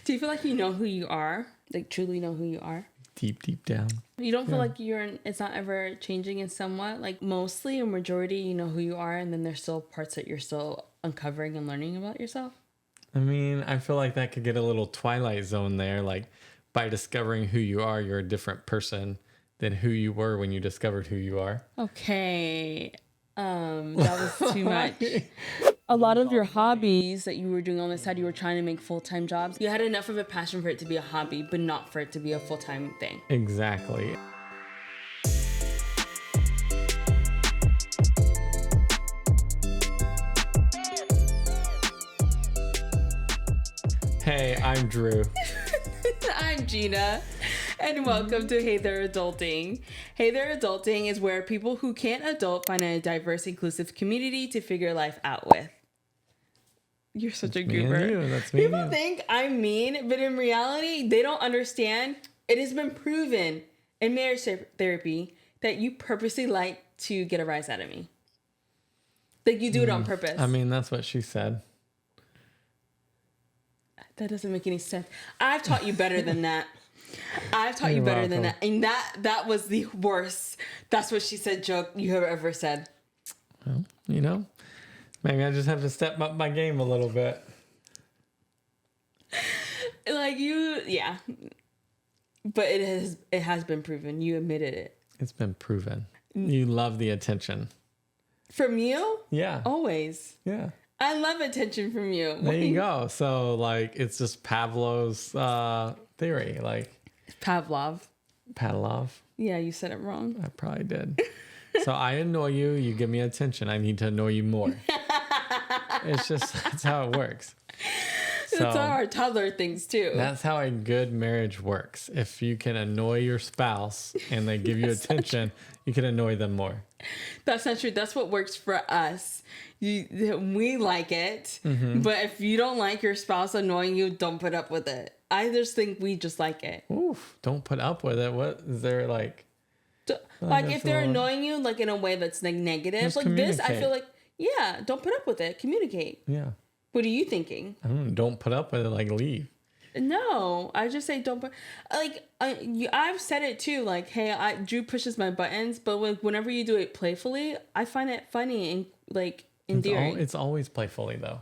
Do you feel like you know who you are? Like truly know who you are? Deep down. You don't feel like it's not ever changing in somewhat? Like mostly or majority, you know who you are, and then there's still parts that you're still uncovering and learning about yourself? I mean, I feel like that could get a little Twilight Zone there. Like by discovering who you are, you're a different person than who you were when you discovered who you are. Okay. That was too much. A lot of your hobbies that you were doing on the side, you were trying to make full-time jobs. You had enough of a passion for it to be a hobby, but not for it to be a full-time thing. Exactly. Hey, I'm Drew. I'm Jeena, and welcome to Hey There Adulting. Hey There Adulting is where people who can't adult find a diverse, inclusive community to figure life out with. You're such a goober. Me and you. That's me. People think I'm mean, but in reality, they don't understand. It has been proven in marriage therapy that you purposely like to get a rise out of me. Like you do it on purpose. I mean, that's what she said. That doesn't make any sense. I've taught you better than that. I've taught you You're better than welcome. that. And that was the worst. That's what she said joke you have ever said. Well, you know, maybe I just have to step up my game a little bit. Like yeah. But it has been proven. You admitted it. It's been proven. You love the attention. From you? Yeah. Always. Yeah. I love attention from you. There you go. So, like, it's just Pavlov's theory. Like, Pavlov. Yeah, you said it wrong. I probably did. So I annoy you. You give me attention. I need to annoy you more. That's how it works. That's how our toddler thinks too. That's how a good marriage works. If you can annoy your spouse and they give you attention, you can annoy them more. That's not true. That's what works for us. We like it. Mm-hmm. But if you don't like your spouse annoying you, don't put up with it. I just think we just like it. Oof, don't put up with it. What is there like? Like if they're annoying you like in a way that's like negative, just like this, I communicate. feel like, yeah, don't put up with it. Communicate. Yeah. What are you thinking? Don't put up with it. Like, leave. No, I just say don't put. Like I've said it too. Like, hey, Drew pushes my buttons, but whenever you do it playfully, I find it funny and like endearing. It's always playfully though.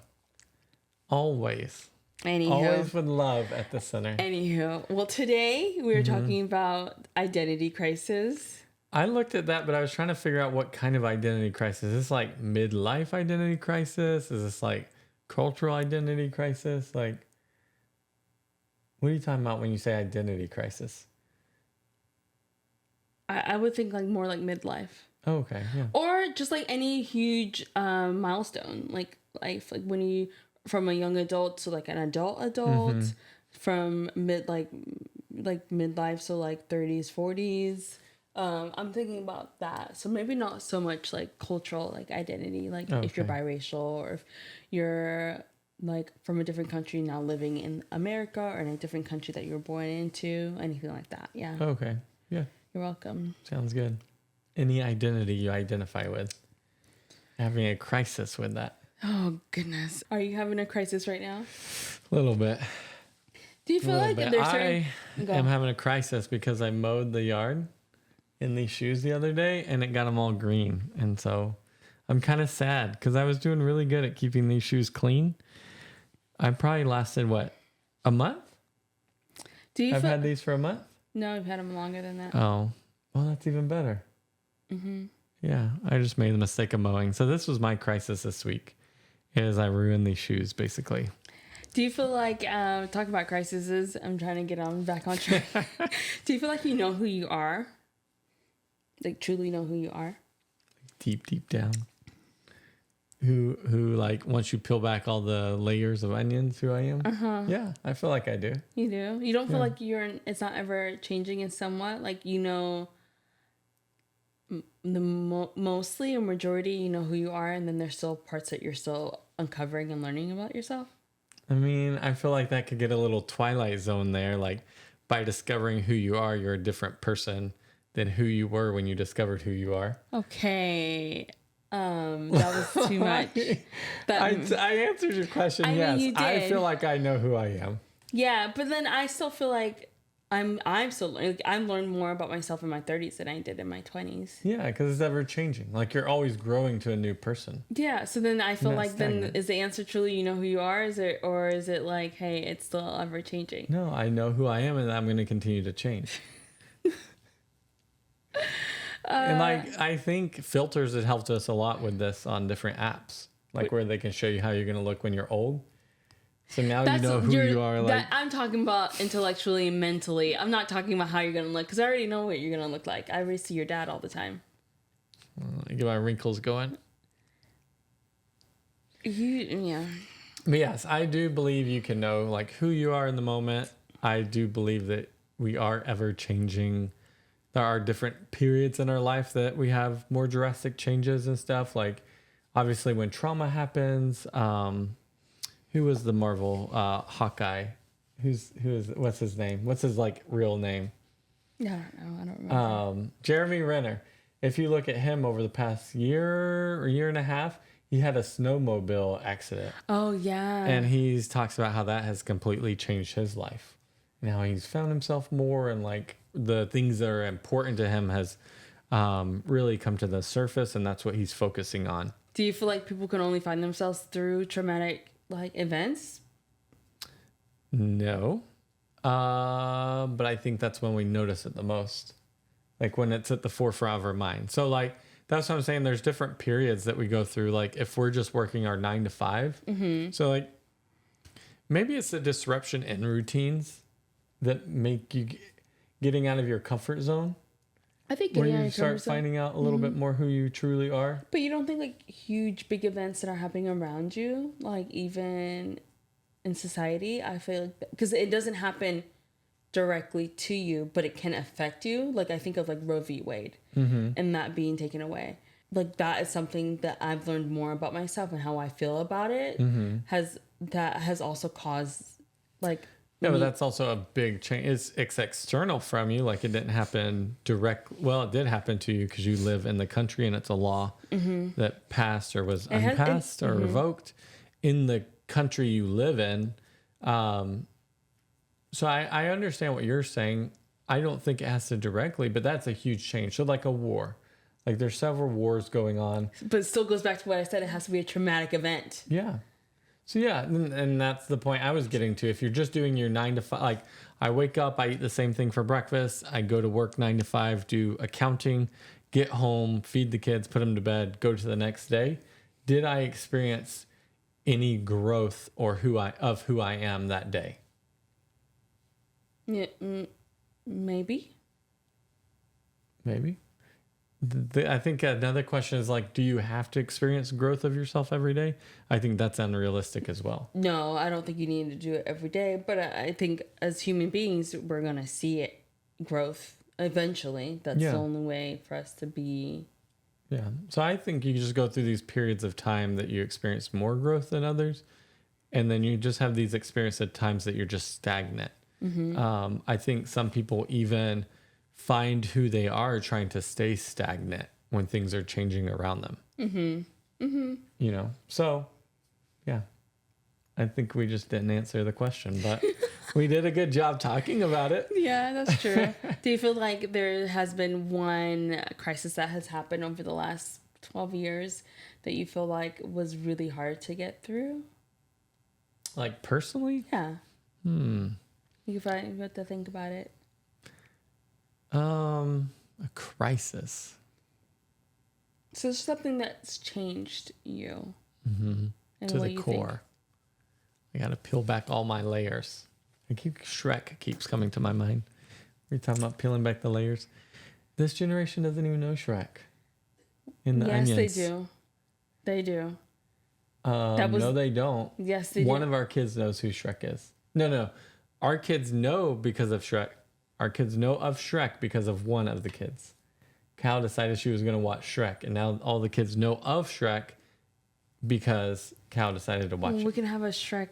Always. Anywho. Always with love at the center. Anywho, well, today we were talking about identity crisis. I looked at that, but I was trying to figure out what kind of identity crisis. Is this like midlife identity crisis? Is this like cultural identity crisis? Like, what are you talking about when you say identity crisis? I would think like more like midlife. Oh, okay, yeah. Or just like any huge milestone, like life, like when you from a young adult to like an adult, from midlife, so like 30s, 40s. I'm thinking about that. So maybe not so much like cultural like identity, like if you're biracial or if you're like from a different country now living in America or in a different country that you were born into, anything like that. Yeah. Okay, yeah. You're welcome. Sounds good. Any identity you identify with. Having a crisis with that. Oh, goodness. Are you having a crisis right now? A little bit. Do you feel like there's certain... I am having a crisis because I mowed the yard in these shoes the other day and it got them all green. And so I'm kind of sad because I was doing really good at keeping these shoes clean. I probably lasted, a month? I've had these for a month? No, I've had them longer than that. Oh, well, that's even better. Mm-hmm. Yeah, I just made the mistake of mowing. So this was my crisis this week, is I ruined these shoes, basically. Do you feel like, talk about crises, I'm trying to get back on track. Do you feel like you know who you are? Like, truly know who you are? Deep down. Who like, once you peel back all the layers of onions, who I am? Uh-huh. Yeah, I feel like I do. You do? You don't feel like it's not ever changing in somewhat? Like, you know, mostly or majority, you know who you are, and then there's still parts that you're still uncovering and learning about yourself? I mean, I feel like that could get a little Twilight Zone there. Like, by discovering who you are, you're a different person than who you were when you discovered who you are. Okay. That was too much. I answered your question. Yes, you did. I feel like I know who I am. Yeah, but then I still feel like I'm still like I've learned more about myself in my 30s than I did in my 20s. Yeah, because it's ever changing. Like you're always growing to a new person. Yeah, so then I feel Not like then stagnant. is the answer truly you know who you are? Is it, or is it like, hey, it's still ever changing? No, I know who I am and I'm going to continue to change. And like I think filters have helped us a lot with this on different apps, like where they can show you how you're going to look when you're old. So now you know who you are. Like I'm talking about intellectually and mentally. I'm not talking about how you're gonna look because I already know what you're gonna look like. I already see your dad all the time. get my wrinkles going. Yeah. But yes, I do believe you can know like who you are in the moment. I do believe that we are ever changing. There are different periods in our life that we have more drastic changes and stuff. Like obviously when trauma happens, who was the Marvel Hawkeye? What's his name? What's his like real name? I don't know. I don't remember. Jeremy Renner. If you look at him over the past year or year and a half, he had a snowmobile accident. Oh yeah. And he talks about how that has completely changed his life. Now he's found himself more, and like the things that are important to him has really come to the surface, and that's what he's focusing on. Do you feel like people can only find themselves through traumatic like events? No. But I think that's when we notice it the most. Like when it's at the forefront of our mind. So like that's what I'm saying. There's different periods that we go through. Like if we're just working our 9 to 5. Mm-hmm. So like maybe it's the disruption in routines that make you getting out of your comfort zone. I think where you start finding out a little bit more who you truly are. But you don't think like huge big events that are happening around you, like even in society, I feel like because it doesn't happen directly to you, but it can affect you. Like I think of like Roe v. Wade and that being taken away. Like that is something that I've learned more about myself and how I feel about it has also caused like. Yeah, but that's also a big change. It's external from you. Like it didn't happen direct. Well, it did happen to you because you live in the country and it's a law that passed or was unpassed or revoked in the country you live in. So I understand what you're saying. I don't think it has to directly, but that's a huge change. So like a war, like there's several wars going on. But it still goes back to what I said. It has to be a traumatic event. Yeah. So yeah, and that's the point I was getting to. If you're just doing your 9 to 5, like I wake up, I eat the same thing for breakfast. I go to work 9 to 5, do accounting, get home, feed the kids, put them to bed, go to the next day. Did I experience any growth or who I am that day? Yeah, maybe. Maybe. I think another question is like, do you have to experience growth of yourself every day? I think that's unrealistic as well. No, I don't think you need to do it every day. But I think as human beings, we're going to see it growth eventually. That's the only way for us to be. Yeah. So I think you just go through these periods of time that you experience more growth than others. And then you just have these experiences at times that you're just stagnant. I think some people even find who they are trying to stay stagnant when things are changing around them. You know, so yeah, I think we just didn't answer the question, but we did a good job talking about it. Yeah, that's true. Do you feel like there has been one crisis that has happened over the last 12 years that you feel like was really hard to get through? Like personally? Yeah. You have to think about it. A crisis. So it's something that's changed you. To the core. I got to peel back all my layers. Shrek keeps coming to my mind. We're talking about peeling back the layers. This generation doesn't even know Shrek. In the onions. Yes, they do. They do. No, they don't. Yes, they do. One of our kids knows who Shrek is. No. Our kids know because of Shrek. Our kids know of Shrek because of one of the kids. Cal decided she was going to watch Shrek, and now all the kids know of Shrek because Cal decided to watch it. We can have a Shrek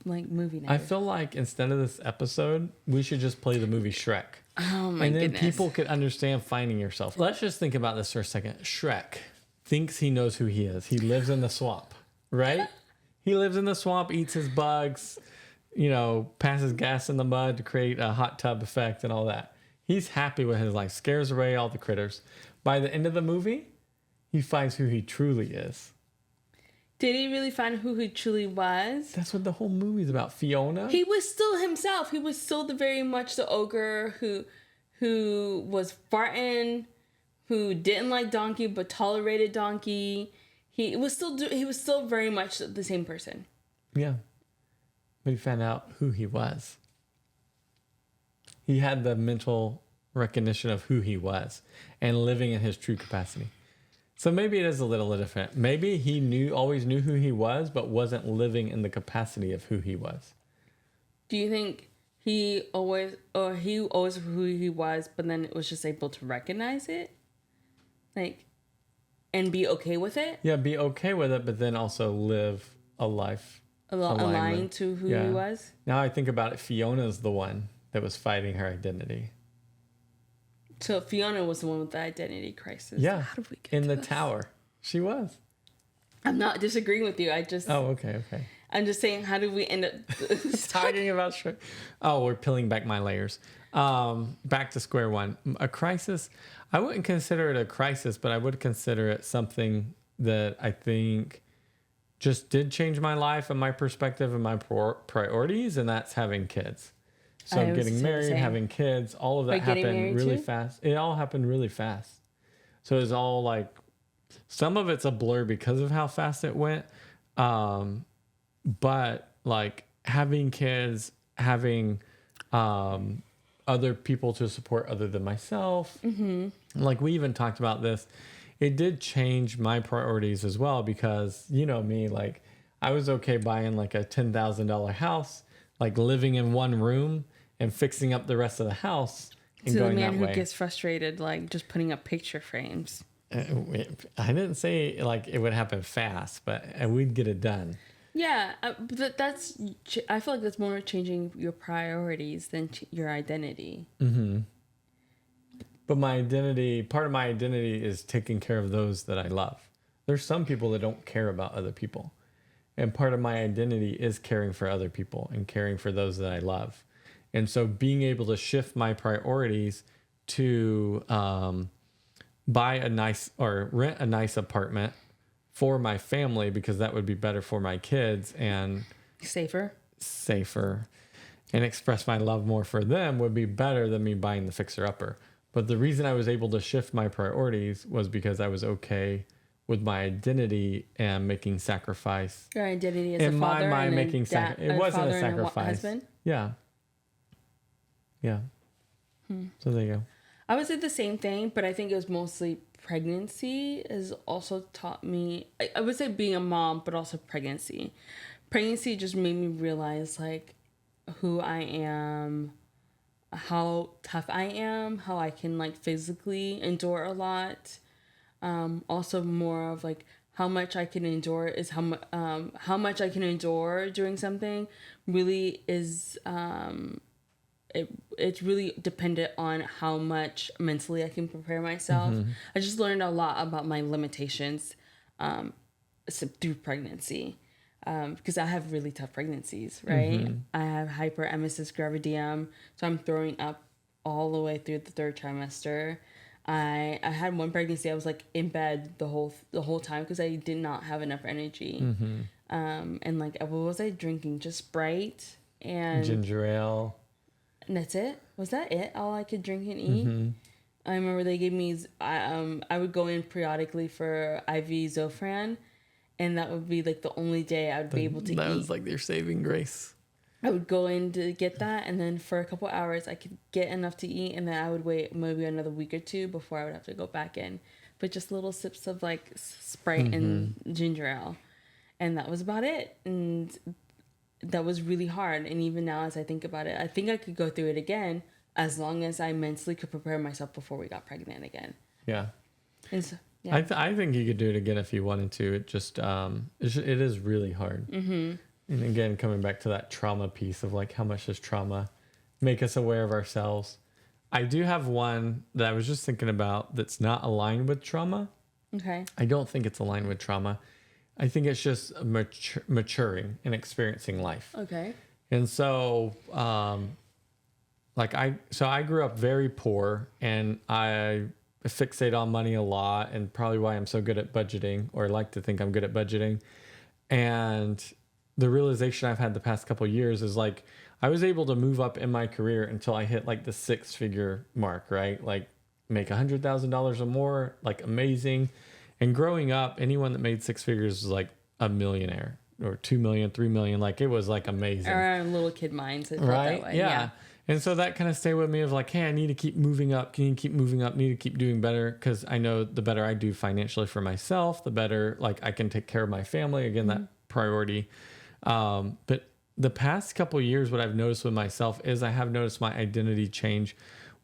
movie night. I feel like instead of this episode, we should just play the movie Shrek. Oh my goodness. And then people could understand finding yourself. Let's just think about this for a second. Shrek thinks he knows who he is. He lives in the swamp, right? He lives in the swamp, eats his bugs, passes gas in the mud to create a hot tub effect and all that. He's happy with his life, scares away all the critters. By the end of the movie, he finds who he truly is. Did he really find who he truly was? That's what the whole movie's about. Fiona. He was still himself. He was still very much the ogre who was farting, who didn't like Donkey but tolerated Donkey. He was still very much the same person. Yeah. But he found out who he was. He had the mental recognition of who he was and living in his true capacity. So maybe it is a little different. Maybe he always knew who he was, but wasn't living in the capacity of who he was. Do you think he always who he was, but then it was just able to recognize it? And be okay with it? Yeah, be okay with it, but then also live a life aligned to who he was? Now I think about it, Fiona's the one that was fighting her identity. So Fiona was the one with the identity crisis. Yeah. How did we get in to the this? tower? She was. I'm not disagreeing with you. Okay. I'm just saying, how did we end up talking about? We're peeling back my layers. Back to square one. A crisis. I wouldn't consider it a crisis, but I would consider it something that I think just did change my life and my perspective and my priorities, and that's having kids. So getting married, having kids, all of that happened really fast. It all happened really fast. So it was all like, some of it's a blur because of how fast it went. But like having kids, having other people to support other than myself. Mm-hmm. Like we even talked about this. It did change my priorities as well because, me, like I was okay buying like a $10,000 house, like living in one room and fixing up the rest of the house and going that way. The man who gets frustrated, like just putting up picture frames. I didn't say like it would happen fast, but we'd get it done. Yeah, but I feel like that's more changing your priorities than your identity. Mm-hmm. But part of my identity is taking care of those that I love. There's some people that don't care about other people. And part of my identity is caring for other people and caring for those that I love. And so being able to shift my priorities to buy a nice or rent a nice apartment for my family, because that would be better for my kids and safer, and express my love more for them would be better than me buying the fixer-upper. But the reason I was able to shift my priorities was because I was okay with my identity and making sacrifice. Your identity as in a father, my mind, and making it wasn't a sacrifice. Yeah. So there you go. I would say the same thing, but I think it was mostly pregnancy has also taught me, I would say being a mom, but also pregnancy. Pregnancy just made me realize like who I am, how tough I am, how I can like physically endure a lot. Also more of like how much I can endure is how much I can endure doing something really is, it's really dependent on how much mentally I can prepare myself. Mm-hmm. I just learned a lot about my limitations through pregnancy, because I have really tough pregnancies, right? Mm-hmm. I have hyperemesis gravidium, so I'm throwing up all the way through the third trimester. I had one pregnancy I was like in bed the whole time because I did not have enough energy. Mm-hmm. And like what was I drinking? Just Sprite and ginger ale. And that's it? Was that it? All I could drink and eat? Mm-hmm. I remember they gave me, I would go in periodically for IV Zofran, and that would be like the only day I would be able to eat. That was like their saving grace. I would go in to get that, and then for a couple hours I could get enough to eat, and then I would wait maybe another week or two before I would have to go back in. But just little sips of like Sprite mm-hmm. and ginger ale. And that was about it. And that was really hard. And even now, as I think about it, I think I could go through it again as long as I mentally could prepare myself before we got pregnant again. Yeah. And so, yeah. I think you could do it again if you wanted to. It just, it is really hard. Mm-hmm. And again, coming back to that trauma piece of like, how much does trauma make us aware of ourselves? I do have one that I was just thinking about that's not aligned with trauma. Okay. I don't think it's aligned with trauma. I think it's just maturing and experiencing life. Okay. And so, I grew up very poor, and I fixate on money a lot, and probably why I'm so good at budgeting, or like to think I'm good at budgeting. And the realization I've had the past couple of years is like, I was able to move up in my career until I hit like the 6-figure mark, right? Like make $100,000 or more, like amazing. And growing up, anyone that made 6 figures was like a millionaire, or 2 million, 3 million. Like it was like amazing. Our little kid minds, it felt Right? that way. Yeah. And so that kind of stayed with me of like, hey, I need to keep moving up. Can you keep moving up? Need to keep doing better. Cause I know the better I do financially for myself, the better like I can take care of my family. Again, that priority. But the past couple of years, what I've noticed with myself is I have noticed my identity change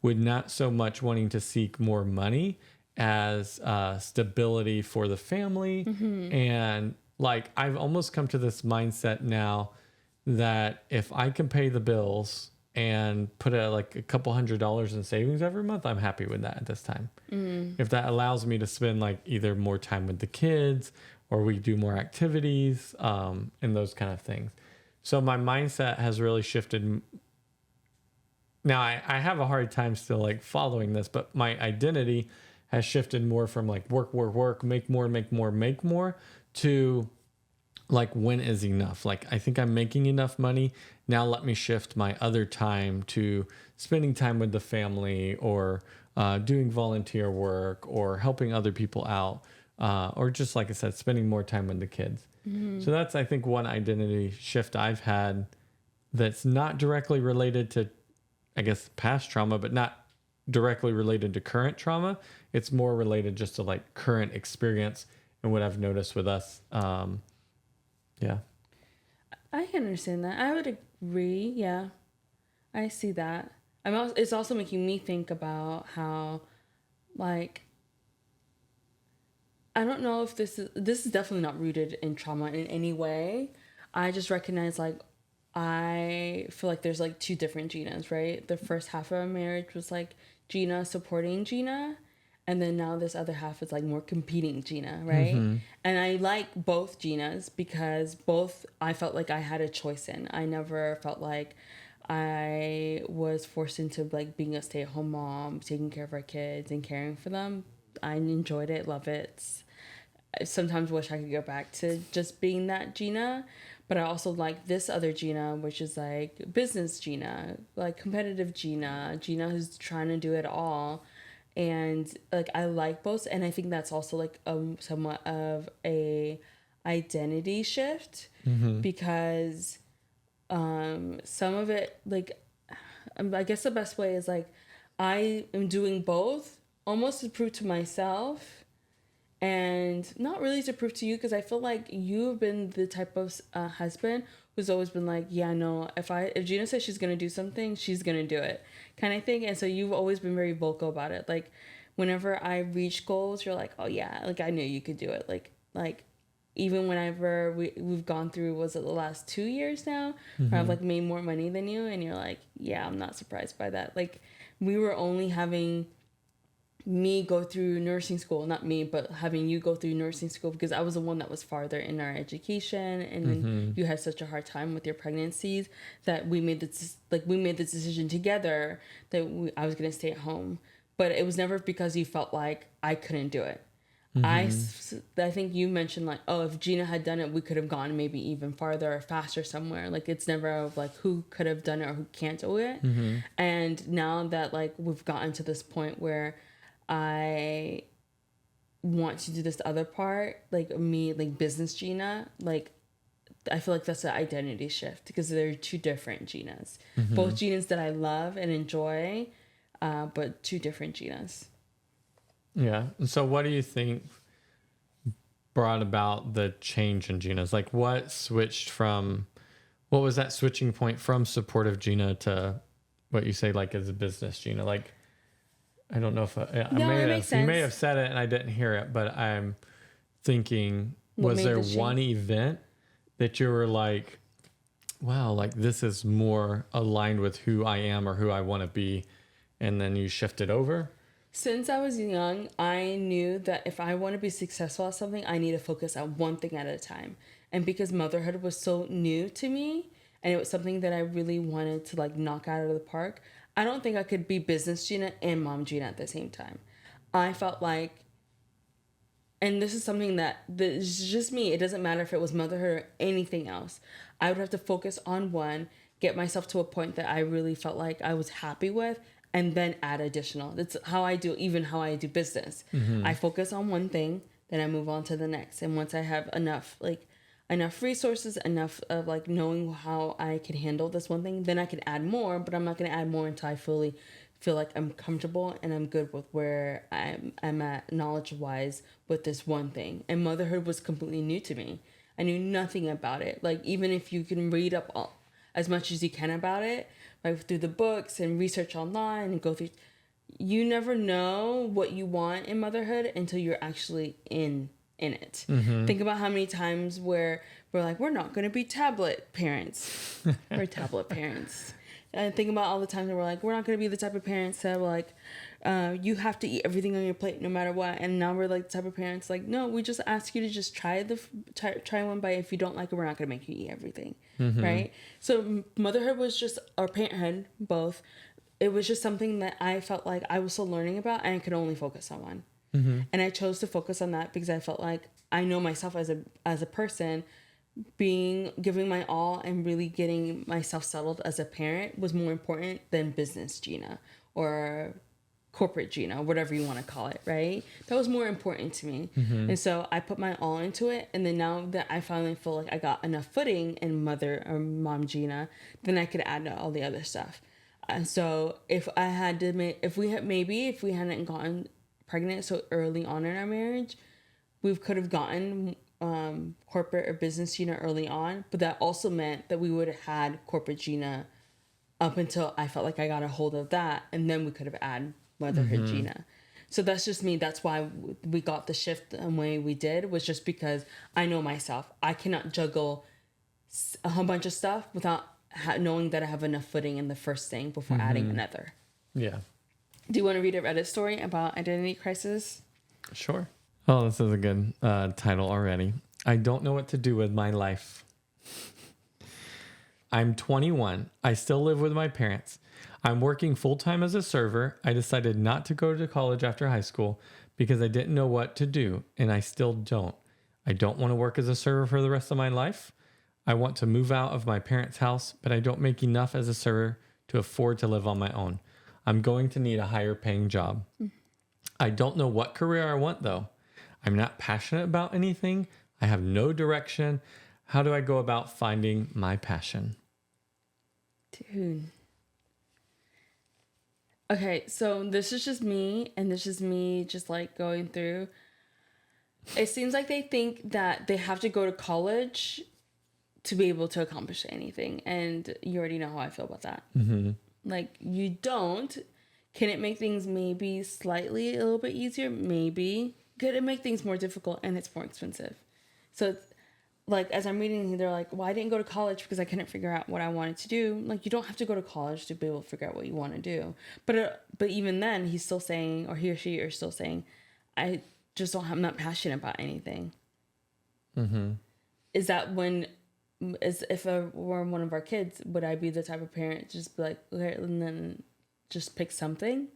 with not so much wanting to seek more money as stability for the family. And like, I've almost come to this mindset now that if I can pay the bills and put like a couple $100s in savings every month, I'm happy with that at this time. If that allows me to spend like either more time with the kids, or we do more activities, and those kind of things. So my mindset has really shifted. Now I have a hard time still like following this, but my identity has shifted more from like work, make more to like, when is enough? Like, I think I'm making enough money. Now let me shift my other time to spending time with the family, or doing volunteer work, or helping other people out, or just like I said, spending more time with the kids. So that's, I think, one identity shift I've had that's not directly related to, I guess, past trauma, but not directly related to current trauma. It's more related just to like current experience and what I've noticed with us. Yeah. I can understand that. I would agree. Yeah. I see that. It's also making me think about how, like, I don't know if this is definitely not rooted in trauma in any way. I just recognize, like, I feel like there's like two different Jeenas, right? The first half of our marriage was like Jeena supporting Jeena, and then now this other half is like more competing Jeena, right? And I like both Jeenas because both I felt like I had a choice in. I never felt like I was forced into like being a stay-at-home mom, taking care of our kids and caring for them. I enjoyed it, love it. I sometimes wish I could go back to just being that Jeena. But I also like this other Jeena, which is like business Jeena, like competitive Jeena who's trying to do it all. And like I like both, and I think that's also like somewhat of a identity shift, because some of it, like, I guess the best way is like I am doing both almost to prove to myself, and not really to prove to you, because I feel like you've been the type of husband who's always been like, yeah, no, if Jeena says she's gonna do something, she's gonna do it, kind of thing. And so you've always been very vocal about it. Like whenever I reach goals, you're like, oh yeah, like I knew you could do it. Like even whenever we've gone through, was it the last 2 years now, where I've like made more money than you, and you're like, yeah, I'm not surprised by that. Like we were only having me go through nursing school, not me, but having you go through nursing school, because I was the one that was farther in our education, and then you had such a hard time with your pregnancies that we made the decision together that I was going to stay at home. But it was never because you felt like I couldn't do it. I think you mentioned like, oh, if Jeena had done it, we could have gone maybe even farther or faster somewhere. Like it's never of like who could have done it or who can't do it. And now that like we've gotten to this point where I want to do this other part, like me, like business Jeena, like I feel like that's an identity shift, because they're two different Jeenas. Both Jeenas that I love and enjoy, but two different Jeenas. Yeah. So what do you think brought about the change in Jeena's? Like what was that switching point from supportive Jeena to what you say like as a business Jeena? Like, I don't know if you may have said it and I didn't hear it, but I'm thinking, was there one event that you were like, wow, like this is more aligned with who I am or who I want to be, and then you shifted over? Since I was young, I knew that if I want to be successful at something, I need to focus on one thing at a time. And because motherhood was so new to me, and it was something that I really wanted to like knock out of the park. I don't think I could be business Jeena and mom Jeena at the same time. I felt like, and this is something that this is just me. It doesn't matter if it was motherhood or anything else. I would have to focus on one, get myself to a point that I really felt like I was happy with, and then add additional. That's how I do, even how I do business. I focus on one thing, then I move on to the next. And once I have enough resources, enough of like knowing how I can handle this one thing, then I can add more, but I'm not going to add more until I fully feel like I'm comfortable and I'm good with where I'm at knowledge wise with this one thing. And motherhood was completely new to me. I knew nothing about it. Like, even if you can read up as much as you can about it, like through the books and research online and go through, you never know what you want in motherhood until you're actually in it. Think about how many times where we're like, we're not going to be tablet parents. We're tablet parents. And think about all the times that we're like, we're not going to be the type of parents that were like, you have to eat everything on your plate no matter what. And now we're like the type of parents like, no, we just ask you to just try one bite. If you don't like it, we're not going to make you eat everything. Right? So motherhood was just, or parenthood, both. It was just something that I felt like I was still learning about and I could only focus on one. And I chose to focus on that because I felt like I know myself as a person. Giving my all and really getting myself settled as a parent was more important than business Jeena or corporate Jeena, whatever you want to call it, right? That was more important to me. And so I put my all into it. And then now that I finally feel like I got enough footing in mother or mom Jeena, then I could add to all the other stuff. And so if I had to if we hadn't gotten pregnant so early on in our marriage, we could have gotten corporate or business Jeena early on, but that also meant that we would have had corporate Jeena up until I felt like I got a hold of that, and then we could have added motherhood Jeena. So that's just me. That's why we got the shift the way we did, was just because I know myself. I cannot juggle a whole bunch of stuff without knowing that I have enough footing in the first thing before adding another. Yeah. Do you want to read a Reddit story about identity crisis? Sure. Oh, this is a good title already. I don't know what to do with my life. I'm 21. I still live with my parents. I'm working full-time as a server. I decided not to go to college after high school because I didn't know what to do, and I still don't. I don't want to work as a server for the rest of my life. I want to move out of my parents' house, but I don't make enough as a server to afford to live on my own. I'm going to need a higher paying job. I don't know what career I want, though. I'm not passionate about anything. I have no direction. How do I go about finding my passion? Dude. Okay, so this is just me, and this is me just like going through. It seems like they think that they have to go to college to be able to accomplish anything. And you already know how I feel about that. Like, you don't. Can it make things maybe slightly a little bit easier? Maybe. Could it make things more difficult? And it's more expensive. So it's, like, as I'm reading, they're like, well, I didn't go to college because I couldn't figure out what I wanted to do. Like, you don't have to go to college to be able to figure out what you want to do. But even then, he's still saying, or he or she are still saying, I'm not passionate about anything. Is that if I were one of our kids, would I be the type of parent to just be like, okay, and then just pick something?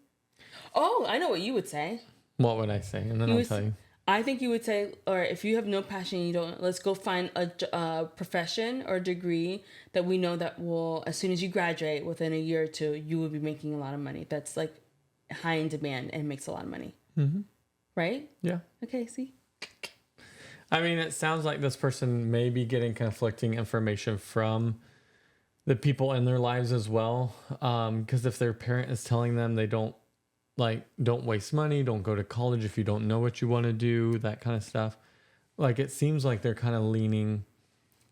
Oh, I know what you would say. What would I say? And then I'll tell you. I think you would say, or if you have no passion, let's go find a profession or degree that we know that will, as soon as you graduate, within a year or two, you will be making a lot of money. That's like high in demand and makes a lot of money. Right? Yeah. Okay, see? I mean, it sounds like this person may be getting conflicting information from the people in their lives as well. Because if their parent is telling them they don't waste money, don't go to college if you don't know what you want to do, that kind of stuff. Like, it seems like they're kind of leaning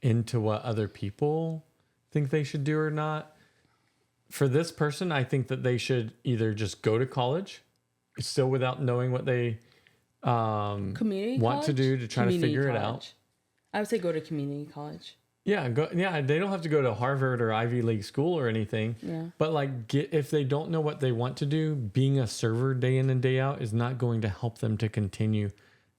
into what other people think they should do or not. For this person, I think that they should either just go to college, still without knowing what they want to do to try to figure it out. I would say go to community college. Yeah, they don't have to go to Harvard or Ivy League school or anything. Yeah. But if they don't know what they want to do, being a server day in and day out is not going to help them to continue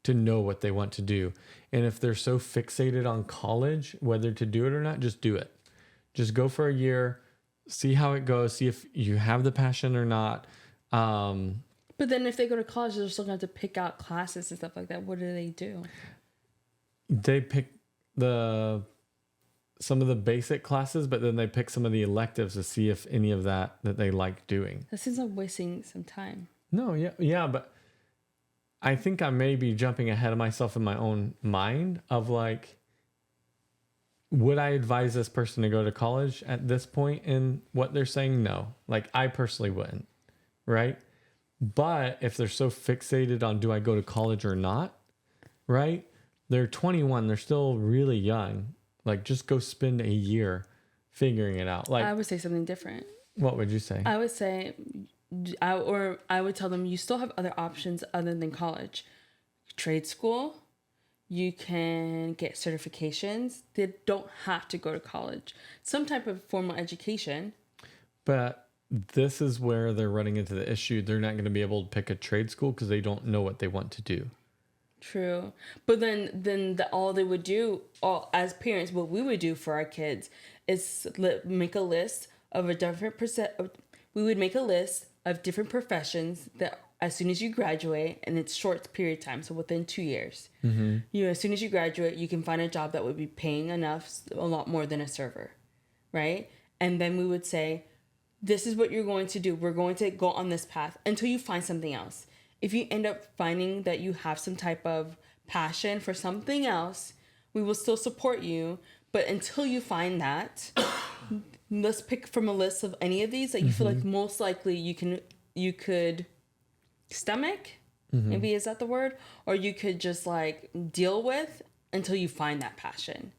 to know what they want to do. And if they're so fixated on college, whether to do it or not, just do it. Just go for a year, see how it goes, see if you have the passion or not. But then if they go to college, they're still going to have to pick out classes and stuff like that. What do they do? They pick some of the basic classes, but then they pick some of the electives to see if any of that they like doing. That seems like wasting some time. No, yeah, but I think I may be jumping ahead of myself in my own mind of like, would I advise this person to go to college at this point in what they're saying? No. Like, I personally wouldn't, right? But if they're so fixated on do I go to college or not, right? They're 21. They're still really young. Like, just go spend a year figuring it out. Like, I would say something different. What would you say? I would say, I would tell them you still have other options other than college. Trade school. You can get certifications. They don't have to go to college. Some type of formal education. But this is where they're running into the issue. They're not going to be able to pick a trade school because they don't know what they want to do. True. But then all they would do, as parents, what we would do for our kids is make a list of a different we would make a list of different professions that as soon as you graduate, and it's short period of time, so within 2 years, as soon as you graduate, you can find a job that would be paying enough, a lot more than a server, right? And then we would say, this is what you're going to do. We're going to go on this path until you find something else. If you end up finding that you have some type of passion for something else, we will still support you. But until you find that, let's pick from a list of any of these that you feel like most likely you could stomach. Maybe is that the word? Or you could just like deal with until you find that passion.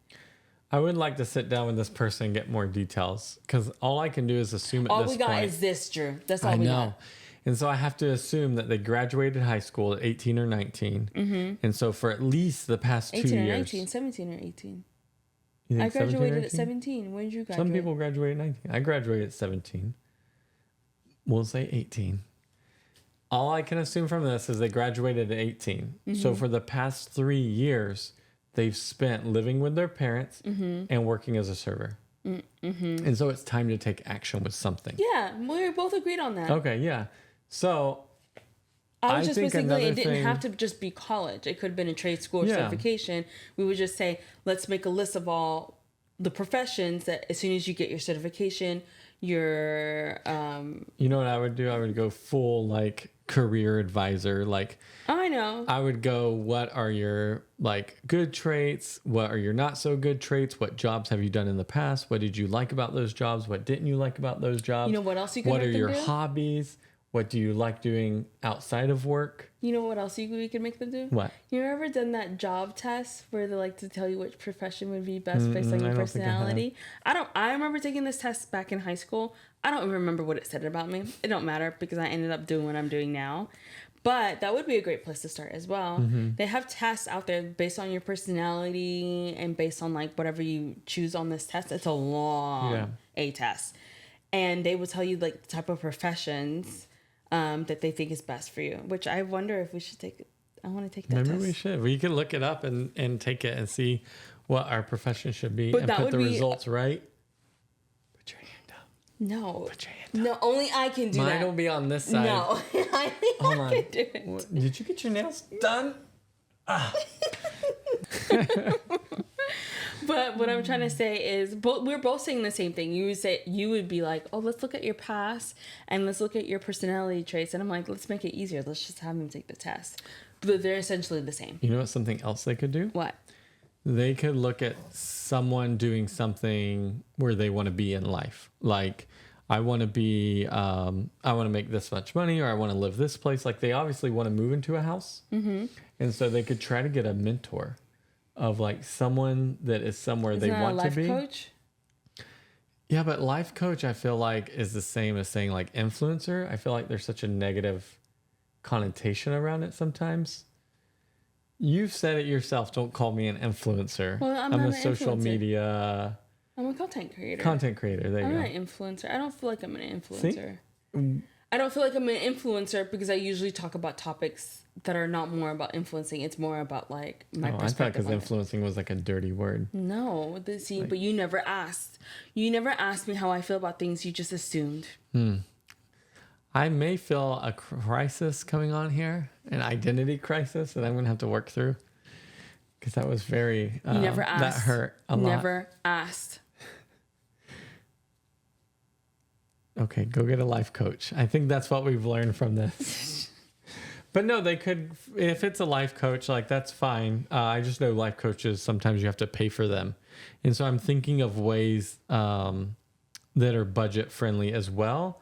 I would like to sit down with this person and get more details because all I can do is assume at this point. All we got is this, Drew. That's all we got. And so I have to assume that they graduated high school at 18 or 19. And so for at least the past 2 years. 18 or 19, 17 or 18. I graduated at 17. When did you graduate? Some people graduate at 19. I graduated at 17. We'll say 18. All I can assume from this is they graduated at 18. So for the past 3 years, they've spent living with their parents and working as a server. And so it's time to take action with something. Yeah, we both agreed on that. Okay, yeah. So I was just basically, it didn't have to just be college. It could have been a trade school or certification. We would just say, let's make a list of all the professions that as soon as you get your certification, your... You know what I would do? I would go full, like, career advisor. Like, I know. I would go, what are your, like, good traits? What are your not so good traits? What jobs have you done in the past? What did you like about those jobs? What didn't you like about those jobs? You know what else you could What are your do? hobbies? What do you like doing outside of work? You know what else we could make them do? What? You ever done that job test where they like to tell you which profession would be best based on your personality? I remember taking this test back in high school. I don't remember what it said about me. It don't matter because I ended up doing what I'm doing now. But that would be a great place to start as well. They have tests out there based on your personality and based on like whatever you choose on this test. It's a long A test. And they will tell you like the type of professions that they think is best for you, which I wonder if we should take it. I want to take that test. Maybe we should. We can look it up and take it and see what our profession should be but and put the results right. Put your hand up. No. Put your hand up. No, only I can do that. Mine will be on this side. No, I can do it. What? Did you get your nails done? But what I'm trying to say is, we're both saying the same thing. You would be like, oh, let's look at your past and let's look at your personality traits. And I'm like, let's make it easier. Let's just have them take the test. But they're essentially the same. You know what? Something else they could do? What? They could look at someone doing something where they want to be in life. Like, I want to make this much money, or I want to live this place. Like, they obviously want to move into a house. And so they could try to get a mentor of like someone that is somewhere they want to be. Isn't that a life coach? Yeah, but life coach I feel like is the same as saying like influencer. I feel like there's such a negative connotation around it sometimes. You've said it yourself, don't call me an influencer. Well, I'm a not an social influencer. media... I'm a content creator. Content creator, there you I'm go. not an influencer. I don't feel like I'm an influencer. See? I don't feel like I'm an influencer because I usually talk about topics that are not more about influencing. It's more about like my I thought perspective. because influencing was like a dirty word. No, but you never asked. You never asked me how I feel about things. You just assumed. I may feel a crisis coming on here, an identity crisis that I'm going to have to work through. Because that was very, You never asked. that hurt a lot. Never asked. Okay, go get a life coach. I think that's what we've learned from this. But no, they could, if it's a life coach, like that's fine. I just know life coaches, sometimes you have to pay for them. And so I'm thinking of ways that are budget friendly as well.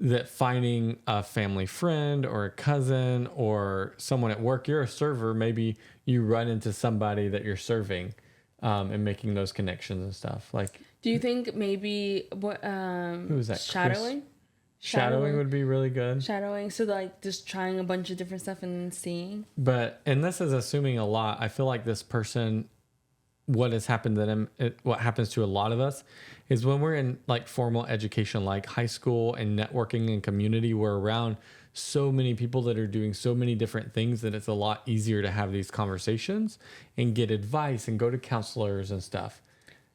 That finding a family friend or a cousin or someone at work, you're a server, maybe you run into somebody that you're serving and making those connections and stuff. Like, do you think maybe what who was that? shadowing? Shadowing would be really good. Shadowing, so like just trying a bunch of different stuff and then seeing. And this is assuming a lot. I feel like this person, what has happened to them, what happens to a lot of us is when we're in like formal education, like high school and networking and community, we're around so many people that are doing so many different things that it's a lot easier to have these conversations and get advice and go to counselors and stuff.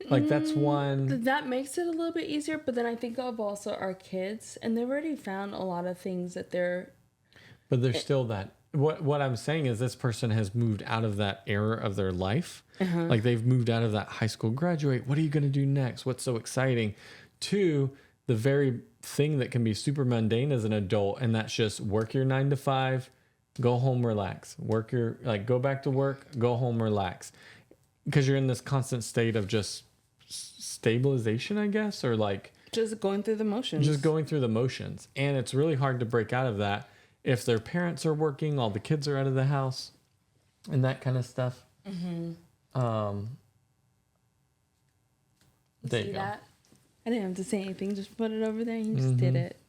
Like that's one. That makes it a little bit easier, but then I think of also our kids, and they've already found a lot of things that they're. But there's still that. What I'm saying is this person has moved out of that era of their life. Like they've moved out of that high school graduate. What are you going to do next? What's so exciting? To the very thing that can be super mundane as an adult. And that's just work your 9 to 5, go home, relax, go back to work, go home, relax. Because you're in this constant state of just stabilization, I guess, or like just going through the motions. Just going through the motions. And it's really hard to break out of that if their parents are working, all the kids are out of the house, and that kind of stuff. There you go. That? I didn't have to say anything. Just put it over there and you just did it.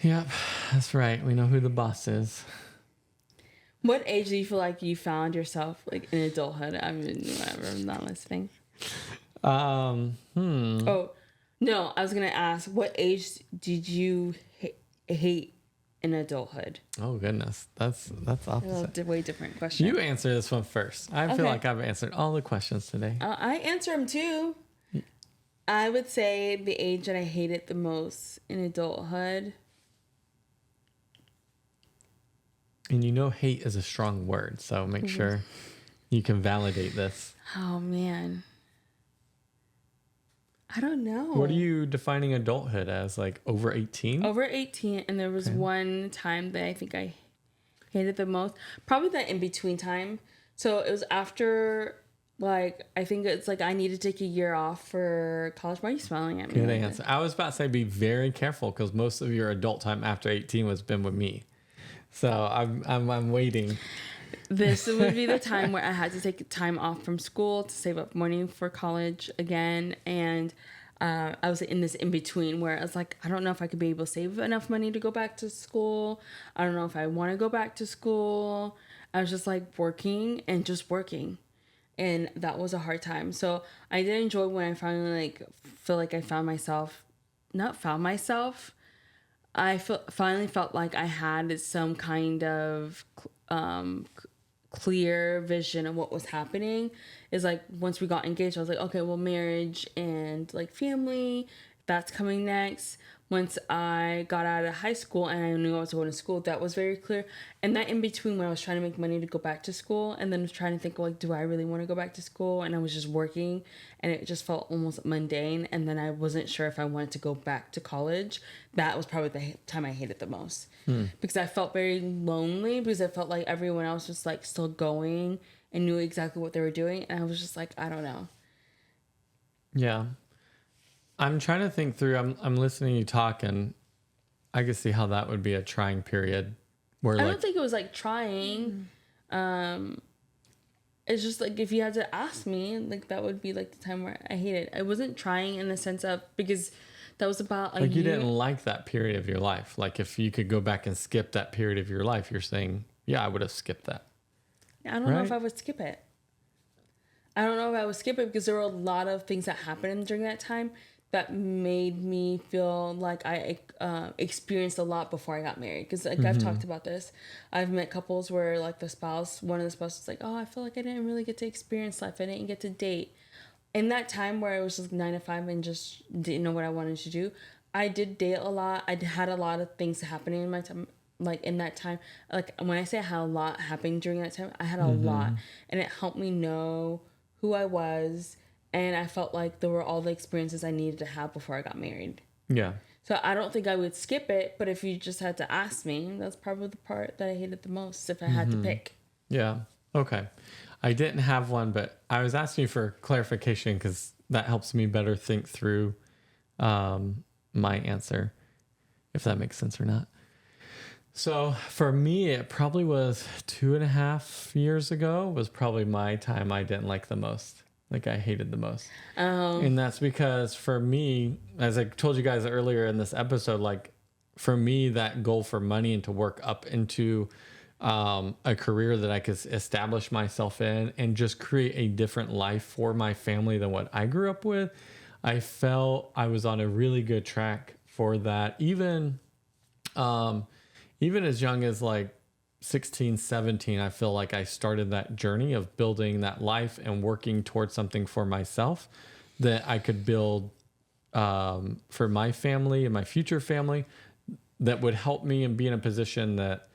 Yep, that's right. We know who the boss is. What age do you feel like you found yourself like in adulthood? I mean, whatever, I'm not listening. Oh, no, I was going to ask, what age did you hate in adulthood? Oh, goodness. That's opposite. A way different question. You answer this one first. I feel like I've answered all the questions today. I answer them too. I would say the age that I hated the most in adulthood. And you know hate is a strong word, so make sure you can validate this. Oh, man. I don't know. What are you defining adulthood as? Like over 18? Over 18, and there was one time that I think I hated the most. Probably that in-between time. So it was after, like, I think it's like I need to take a year off for college. Why are you smiling at me? Good answer. I was about to say be very careful because most of your adult time after 18 was been with me. So I'm waiting. This would be the time where I had to take time off from school to save up money for college again. And I was in this in-between where I was like, I don't know if I could be able to save enough money to go back to school. I don't know if I want to go back to school. I was just like working and just working. And that was a hard time. So I did enjoy when I finally feel like I finally felt like I had some kind of clear vision of what was happening. Is like once we got engaged, I was like, okay, well, marriage and like family, that's coming next. Once I got out of high school and I knew I was going to school, that was very clear. And that in between when I was trying to make money to go back to school and then was trying to think like, do I really want to go back to school? And I was just working and it just felt almost mundane. And then I wasn't sure if I wanted to go back to college. That was probably the time I hated the most because I felt very lonely because I felt like everyone else was like still going and knew exactly what they were doing. And I was just like, I don't know. Yeah. I'm trying to think through. I'm listening to you talk, and I can see how that would be a trying period. Where I don't think it was like trying. It's just like if you had to ask me, like that would be like the time where I hated. I wasn't trying in the sense of because that was about like you didn't like that period of your life. Like if you could go back and skip that period of your life, you're saying, yeah, I would have skipped that. I don't know if I would skip it. I don't know if I would skip it because there were a lot of things that happened during that time that made me feel like I experienced a lot before I got married. Because like I've talked about this, I've met couples where like one of the spouses was like, oh, I feel like I didn't really get to experience life. I didn't get to date. In that time where I was just 9 to 5 and just didn't know what I wanted to do, I did date a lot. I had a lot of things happening in my time. Like in that time, like when I say I had a lot happening during that time, I had a lot, and it helped me know who I was. And I felt like there were all the experiences I needed to have before I got married. Yeah. So I don't think I would skip it, but if you just had to ask me, that's probably the part that I hated the most if I had to pick. Yeah. Okay. I didn't have one, but I was asking you for clarification because that helps me better think through my answer, if that makes sense or not. So for me, it probably was 2.5 years ago was probably my time I didn't like the most. Like I hated the most. And that's because for me, as I told you guys earlier in this episode, like for me, that goal for money and to work up into a career that I could establish myself in and just create a different life for my family than what I grew up with, I felt I was on a really good track for that. Even as young as like 16, 17, I feel like I started that journey of building that life and working towards something for myself that I could build for my family and my future family that would help me and be in a position that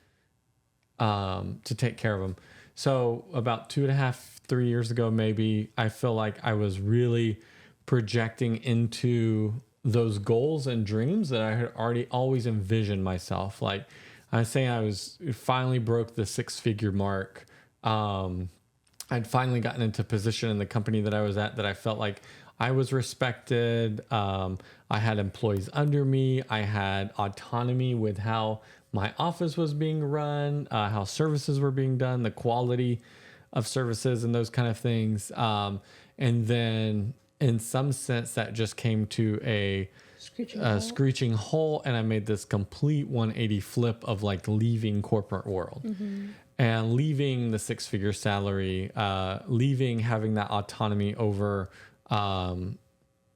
to take care of them. So about 2.5, 3 years ago, maybe, I feel like I was really projecting into those goals and dreams that I had already always envisioned myself. Like I was saying, I finally broke the 6-figure mark. I'd finally gotten into position in the company that I was at that I felt like I was respected. I had employees under me. I had autonomy with how my office was being run, how services were being done, the quality of services and those kind of things. And then in some sense that just came to a screeching halt, and I made this complete 180 flip of like leaving corporate world and leaving the 6-figure salary, leaving having that autonomy over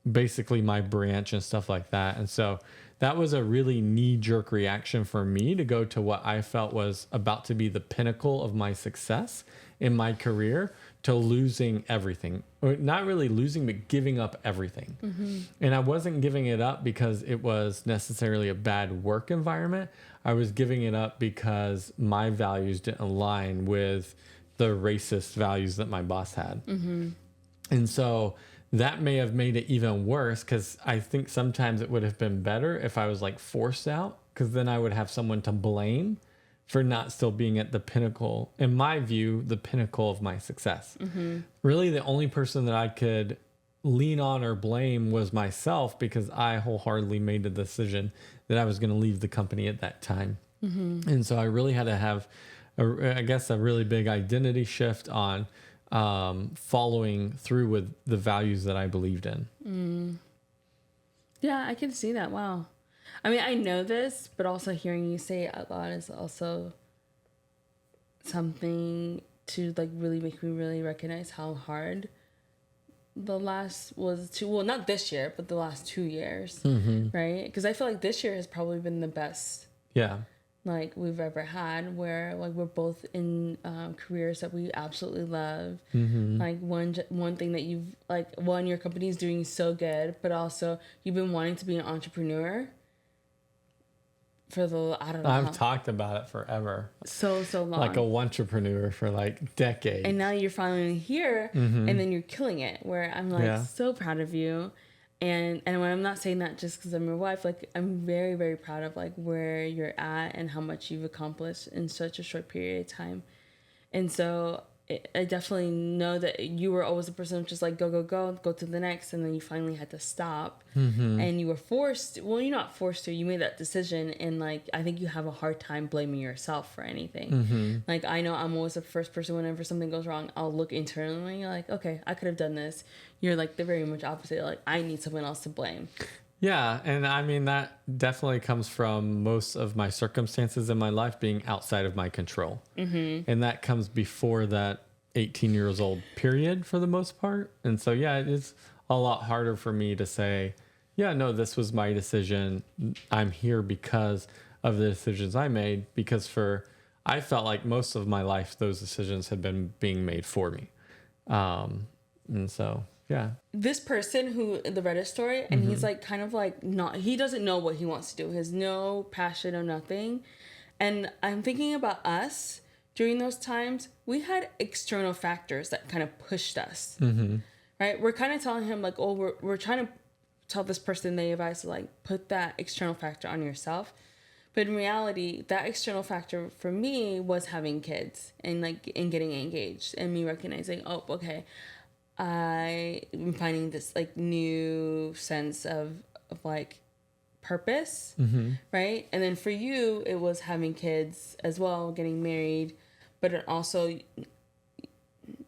basically my branch and stuff like that. And so that was a really knee-jerk reaction for me to go to what I felt was about to be the pinnacle of my success in my career, to losing everything. Or not really losing, but giving up everything. And I wasn't giving it up because it was necessarily a bad work environment. I was giving it up because my values didn't align with the racist values that my boss had. And so that may have made it even worse, because I think sometimes it would have been better if I was like forced out, because then I would have someone to blame for not still being at the pinnacle, in my view, the pinnacle of my success. Really, the only person that I could lean on or blame was myself, because I wholeheartedly made the decision that I was going to leave the company at that time. And so I really had to have, a really big identity shift on following through with the values that I believed in. Yeah, I can see that. Wow. I mean, I know this, but also hearing you say it out loud is also something to like really make me really recognize how hard the last not this year, but the last 2 years, right? Because I feel like this year has probably been the best like we've ever had, where like we're both in careers that we absolutely love. Like one thing that you've like, your company is doing so good, but also you've been wanting to be an entrepreneur for I don't know. I've talked about it forever. So long. Like a entrepreneur for like decades. And now you're finally here, and then you're killing it, where I'm like so proud of you. And when I'm not saying that just because I'm your wife, like I'm very, very proud of like where you're at and how much you've accomplished in such a short period of time. And so I definitely know that you were always a person just like go to the next, and then you finally had to stop, and you were forced. Well, you're not forced to. You made that decision, and like I think you have a hard time blaming yourself for anything. Like I know I'm always the first person whenever something goes wrong, I'll look internally like, okay, I could have done this. You're like the very much opposite. Like I need someone else to blame. Yeah, and I mean that definitely comes from most of my circumstances in my life being outside of my control. And that comes before that 18 years old period for the most part. And so, yeah, it is a lot harder for me to say, yeah, no, this was my decision. I'm here because of the decisions I made, because I felt like most of my life, those decisions had been being made for me. And so, yeah. This person who, the Reddit story, and he's like, kind of like, he doesn't know what he wants to do. He has no passion or nothing. And I'm thinking about us during those times. We had external factors that kind of pushed us, right? We're kind of telling him like, oh, we're trying to tell this person the advice to like put that external factor on yourself. But in reality, that external factor for me was having kids and getting engaged, and me recognizing, oh, okay, I'm finding this like new sense of like purpose, right? And then for you, it was having kids as well, getting married, but it also,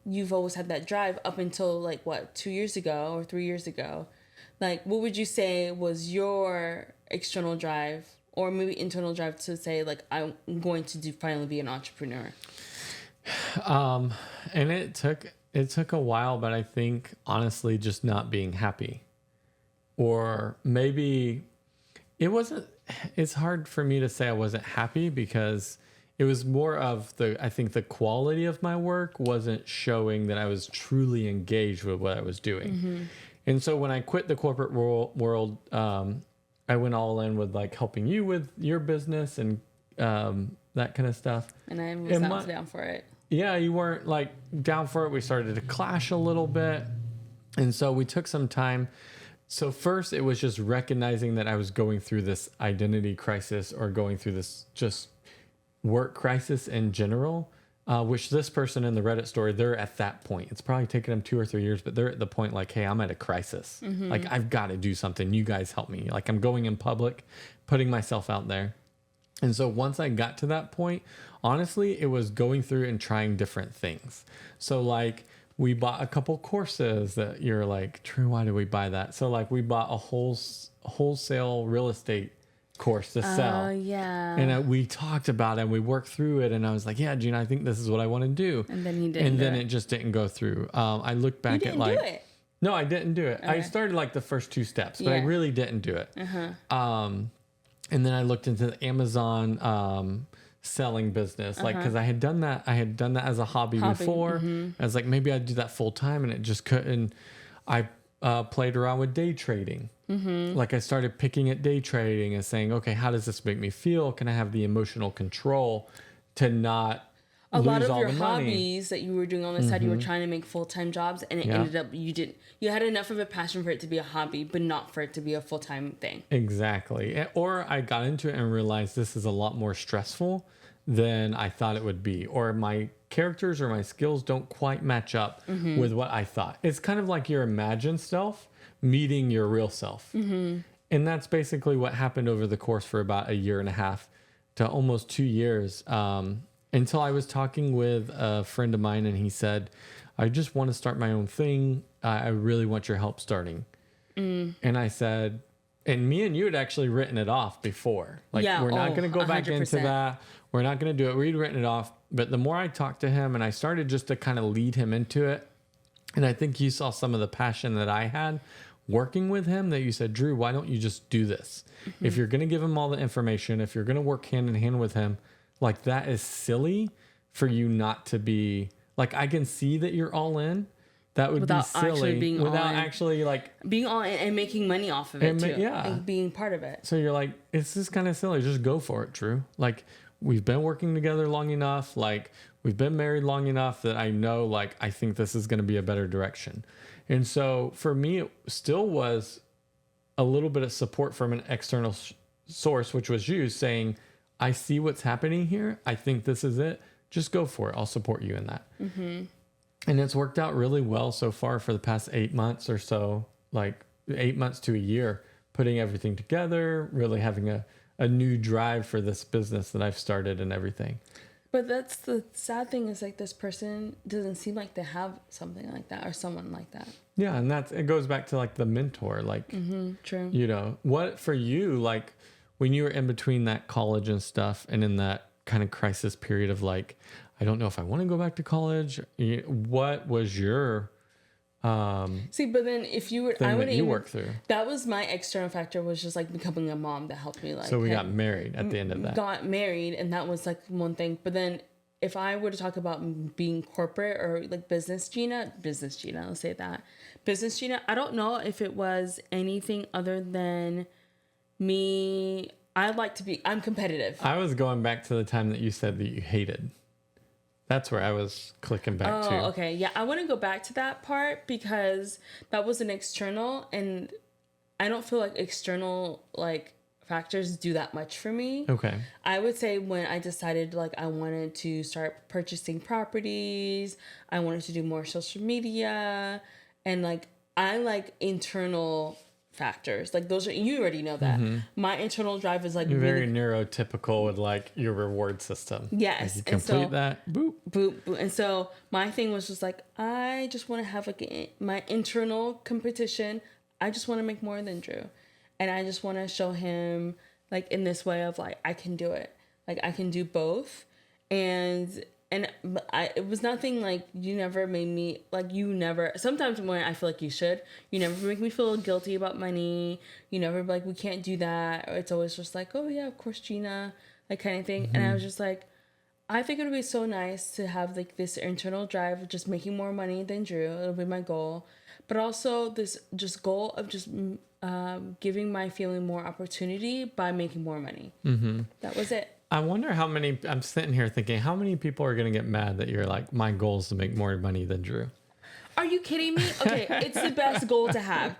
you've always had that drive up until like what, 2 years ago or 3 years ago. Like, what would you say was your external drive or maybe internal drive to say, like, I'm going to finally be an entrepreneur? And it took a while, but I think honestly, just not being happy, or maybe it's hard for me to say I wasn't happy, because it was more of I think the quality of my work wasn't showing that I was truly engaged with what I was doing. And so when I quit the corporate world, I went all in with like helping you with your business and that kind of stuff. And I was not down for it. Yeah, you weren't like down for it. We started to clash a little bit. And so we took some time. So first it was just recognizing that I was going through this identity crisis, or going through this just work crisis in general. Which this person in the Reddit story, they're at that point. It's probably taken them 2 or 3 years, but they're at the point like, hey, I'm at a crisis. Like, I've got to do something. You guys help me. Like, I'm going in public, putting myself out there. And so once I got to that point, honestly, it was going through and trying different things. So like, we bought a couple courses that you're like, Drew, why did we buy that? So like, we bought a wholesale real estate course to sell. Oh, yeah. And we talked about it and we worked through it. And I was like, yeah, Jeena, I think this is what I want to do. And then you didn't. And then it just didn't go through. I looked back at like, do it. No, I didn't do it. Okay. I started like the first 2 steps, but I really didn't do it. And then I looked into the Amazon selling business, like, because I had done that as a hobby before. I was like, maybe I'd do that full time, and it just couldn't. I played around with day trading. Like, I started picking at day trading and saying, okay, how does this make me feel? Can I have the emotional control to not a lot lose of all your the money? hobbies that you were doing on the side, you were trying to make full-time jobs, and it ended up you had enough of a passion for it to be a hobby, but not for it to be a full-time thing. Exactly. Or I got into it and realized this is a lot more stressful than I thought it would be, or my characters or my skills don't quite match up with what I thought. It's kind of like your imagined self meeting your real self. And that's basically what happened over the course for about 1.5 years to almost 2 years. Until I was talking with a friend of mine, and he said, I just want to start my own thing. I really want your help starting. And I said, and me and you had actually written it off before. Like, we're not going to go 100%. Back into that. We're not going to do it. We'd written it off. But the more I talked to him, and I started just to kind of lead him into it, and I think you saw some of the passion that I had working with him, that you said, Drew, why don't you just do this? If you're going to give him all the information, if you're going to work hand in hand with him, like, that is silly for you not to be, like, I can see that you're all in. That would be silly without actually like being all in and making money off of it too. Yeah. Like, being part of it. So you're like, it's just kind of silly. Just go for it, Drew. Like, we've been working together long enough. Like, we've been married long enough that I know, like, I think this is going to be a better direction. And so for me, it still was a little bit of support from an external source, which was you saying, I see what's happening here. I think this is it. Just go for it. I'll support you in that. And it's worked out really well so far for the past 8 months or so, like 8 months to a year, putting everything together, really having a new drive for this business that I've started and everything. But that's the sad thing, is like, this person doesn't seem like they have something like that or someone like that. Yeah. And it goes back to like the mentor, like, true. You know, what for you, like when you were in between that college and stuff and in that kind of crisis period of like, I don't know if I want to go back to college. What was your See, but then if you were, thing I would that you work through. That was my external factor, was just like becoming a mom that helped me. Like, So we got married at the end of that. Got married, and that was like one thing. But then if I were to talk about being corporate or like business Jeena, let's say that. Business Jeena, I don't know if it was anything other than me. I'm competitive. I was going back to the time that you said that you hated. That's where I was clicking back to. Oh, okay. Yeah, I want to go back to that part because that was an external, and I don't feel like external like factors do that much for me. Okay. I would say when I decided like I wanted to start purchasing properties, I wanted to do more social media, and like I like internal factors. Like those are, you already know that. My internal drive is like You're really very neurotypical with like your reward system. Yes. Like you complete that, boop. Boop, boop. And so my thing was just like, I just want to have like my internal competition. I just want to make more than Drew. And I just want to show him like in this way of like, I can do it. Like I can do both. It was nothing like you never made me like sometimes when I feel like you never make me feel guilty about money. You never like, we can't do that. Or it's always just like, oh yeah, of course, Jeena, like kind of thing. And I was just like, I think it would be so nice to have like this internal drive of just making more money than Drew. It'll be my goal. But also this just goal of just giving my family more opportunity by making more money. That was it. I wonder I'm sitting here thinking, how many people are going to get mad that you're like, my goal is to make more money than Drew? Are you kidding me? Okay, it's the best goal to have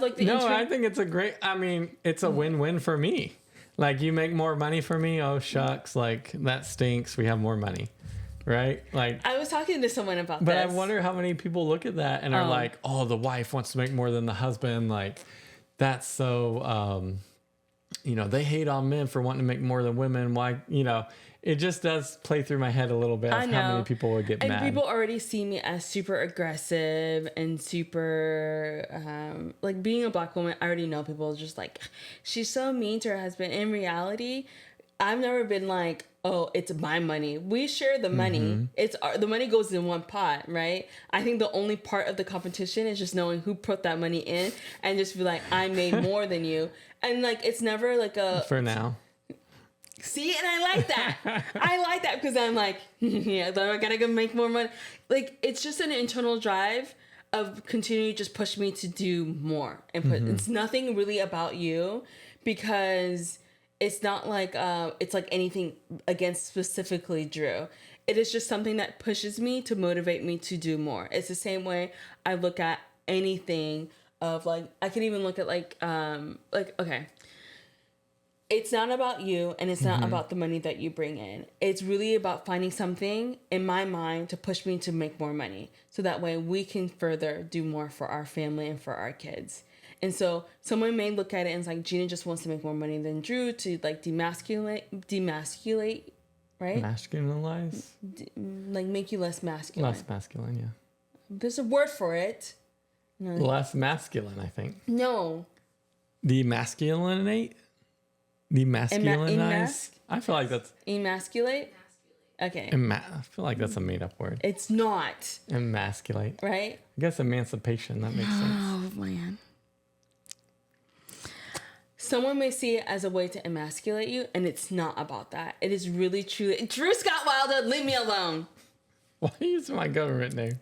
like the I think it's it's a win-win for me. Like you make more money for me. Oh shucks. Like that stinks. We have more money. Right? Like I was talking to someone about but this. I wonder how many people look at that and are like, oh, the wife wants to make more than the husband. Like that's so, they hate on men for wanting to make more than women. Why, it just does play through my head a little bit of how many people would get mad. And people already see me as super aggressive and super, like being a Black woman, I already know people just like, she's so mean to her husband. In reality, I've never been like, oh, it's my money. We share the money. The money goes in one pot, right? I think the only part of the competition is just knowing who put that money in and just be like, I made more than you. And like, it's never like a... For now. See, and I like that. I like that because I'm like, yeah, I gotta go make more money. Like, it's just an internal drive of continuing to just push me to do more. And it's nothing really about you because... It's not like it's like anything against specifically Drew. It is just something that pushes me to motivate me to do more. It's the same way I look at anything of like, I can even look at like, okay, it's not about you and it's not about the money that you bring in. It's really about finding something in my mind to push me to make more money. So that way we can further do more for our family and for our kids. And so someone may look at it and it's like, Jeena just wants to make more money than Drew to like demasculate, right? Masculinize? Like make you less masculine. Less masculine, yeah. There's a word for it. No. Less masculine, I think. No. Demasculinate? Demasculinize? I feel like that's... Emasculate? Okay. I feel like that's a made-up word. It's not. Emasculate. Right? I guess emancipation, that makes sense. Oh, man. Someone may see it as a way to emasculate you, and it's not about that. It is really true. Drew Scott Wilder, leave me alone. Why are you using my government name?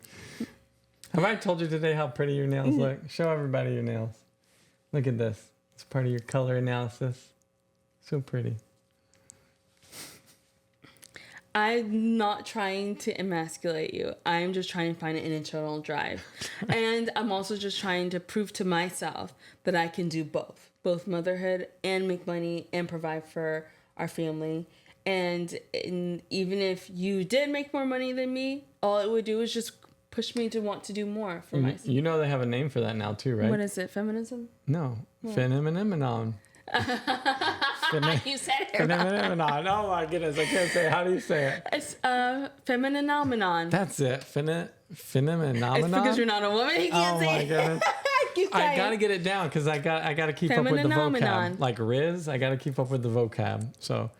Have I told you today how pretty your nails look? Show everybody your nails. Look at this. It's part of your color analysis. So pretty. I'm not trying to emasculate you. I'm just trying to find an internal drive. And I'm also just trying to prove to myself that I can do both motherhood and make money and provide for our family. And even if you did make more money than me, all it would do is just push me to want to do more for myself. You know they have a name for that now too, right? What is it? Feminism? No. Phenomenon. You said it Phenomenon. Oh my goodness, I can't say it. How do you say it? It's phenomenon. That's it. Phenomenon. It's because you're not a woman. You can't say it. Goodness. I gotta get it down because I gotta keep up with the vocab. Like Riz, I gotta keep up with the vocab. So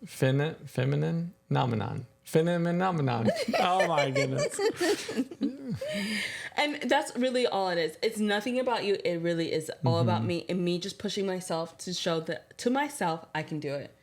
feminine nomenon. Phenomenon. Oh my goodness. And that's really all it is. It's nothing about you. It really is all about me and me just pushing myself to show that to myself I can do it.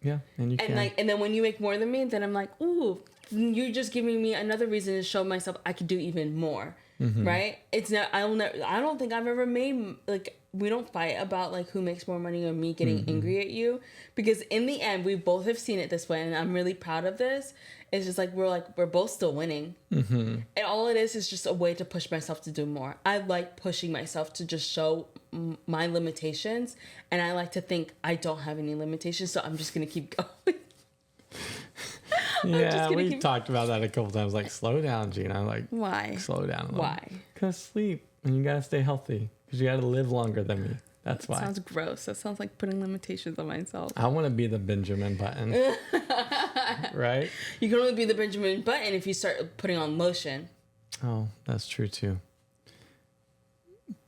Yeah, and you can. And then when you make more than me, then I'm like, ooh, you're just giving me another reason to show myself I could do even more. Right? It's not. I don't think I've ever made like. We don't fight about like who makes more money or me getting angry at you, because in the end we both have seen it this way, and I'm really proud of this. It's just like we're both still winning, and all it is just a way to push myself to do more. I like pushing myself to just show my limitations, and I like to think I don't have any limitations, so I'm just gonna keep going. Yeah, we've talked about that a couple times. Like, slow down, Jeena. Like, why? Slow down a little. Why? Because sleep, and you gotta stay healthy. Because you gotta live longer than me. That's why. Sounds gross. That sounds like putting limitations on myself. I want to be the Benjamin Button. Right? You can only be the Benjamin Button if you start putting on lotion. Oh, that's true too.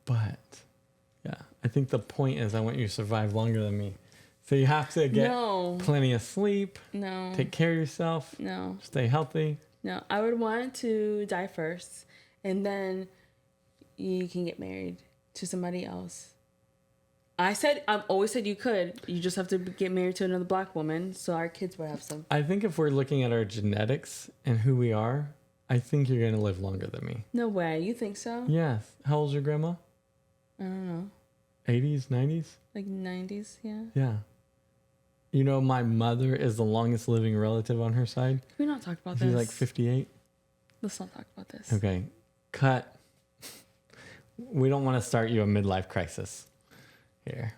But yeah, I think the point is I want you to survive longer than me. So you have to get plenty of sleep. No. Take care of yourself. No. Stay healthy. No. I would want to die first, and then you can get married to somebody else. I've always said you could. You just have to get married to another black woman, so our kids would have some. I think if we're looking at our genetics and who we are, I think you're going to live longer than me. No way. You think so? Yes. How old's your grandma? I don't know. 80s, 90s? Like 90s, yeah. Yeah. You know, my mother is the longest living relative on her side. Can we not talk about She's this? like 58. Let's not talk about this. Okay. Cut. We don't want to start you a midlife crisis here.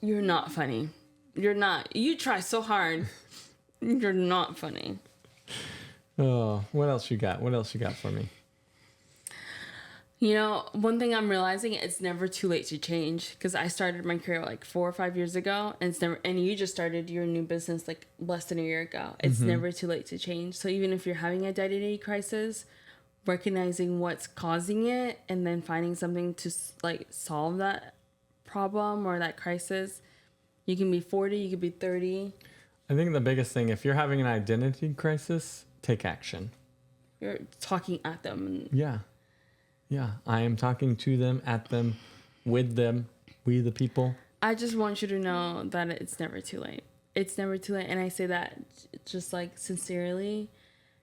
You're not funny. You're not. You try so hard. You're not funny. Oh, what else you got? What else you got for me? You know, one thing I'm realizing, it's never too late to change, because I started my career like 4 or 5 years ago, and you just started your new business like less than a year ago. It's never too late to change. So even if you're having an identity crisis, recognizing what's causing it and then finding something to like solve that problem or that crisis. You can be 40, you could be 30. I think the biggest thing, if you're having an identity crisis, take action. You're talking at them. Yeah. I am talking to them, at them, with them, we the people. I just want you to know that it's never too late. It's never too late. And I say that just like sincerely,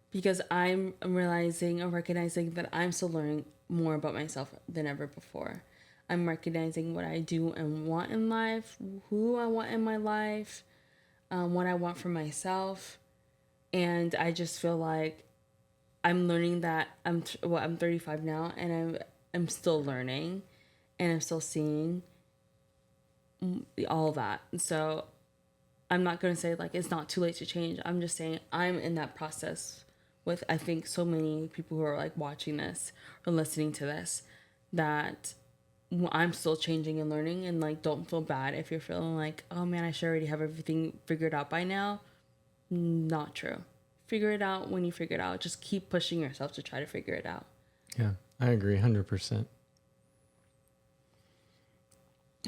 because I'm realizing or recognizing that I'm still learning more about myself than ever before. I'm recognizing what I do and want in life, who I want in my life, what I want for myself. And I just feel like I'm learning that I'm 35 now, and I'm still learning, and I'm still seeing all that. So I'm not going to say like it's not too late to change. I'm just saying I'm in that process with, I think, so many people who are like watching this or listening to this, that I'm still changing and learning. And like, don't feel bad if you're feeling like, oh man, I should already have everything figured out by now. Not true. Figure it out when you figure it out. Just keep pushing yourself to try to figure it out. Yeah, I agree 100%.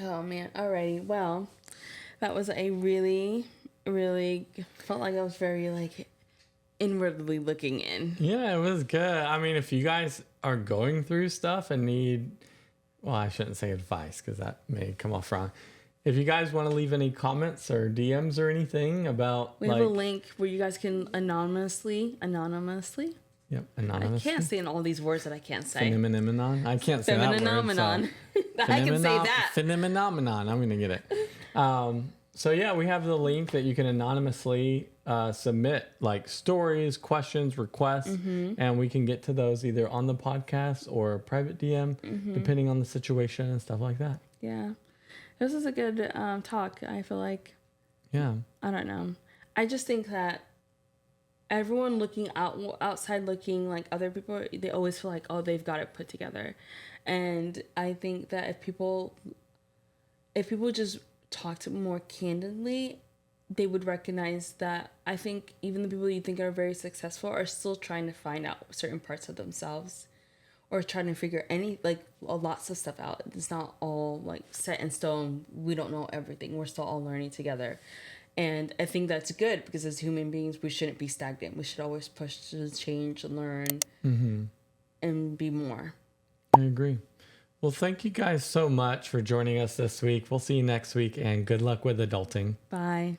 Oh man. Alrighty. Well, that was a really, really felt like I was very like inwardly looking in. Yeah, it was good. I mean, if you guys are going through stuff and need, well, I shouldn't say advice because that may come off wrong. If you guys want to leave any comments or DMs or anything about, we have a link where you guys can anonymously. Yep, anonymously. I can't say in all these words that I can't say. Phenomenon. I can't say that word. Phenomenon. I can say that. Phenomenon. I'm gonna get it. So yeah, we have the link that you can anonymously submit like stories, questions, requests, and we can get to those either on the podcast or private DM, depending on the situation and stuff like that. Yeah. This is a good talk, I feel like. Yeah. I don't know. I just think that everyone looking outside looking like other people, they always feel like, oh, they've got it put together. And I think that if people just talked more candidly, they would recognize that I think even the people you think are very successful are still trying to find out certain parts of themselves, or trying to figure lots of stuff out. It's not all like set in stone. We don't know everything. We're still all learning together. And I think that's good because as human beings, we shouldn't be stagnant. We should always push to change and learn and be more. I agree. Well, thank you guys so much for joining us this week. We'll see you next week, and good luck with adulting. Bye.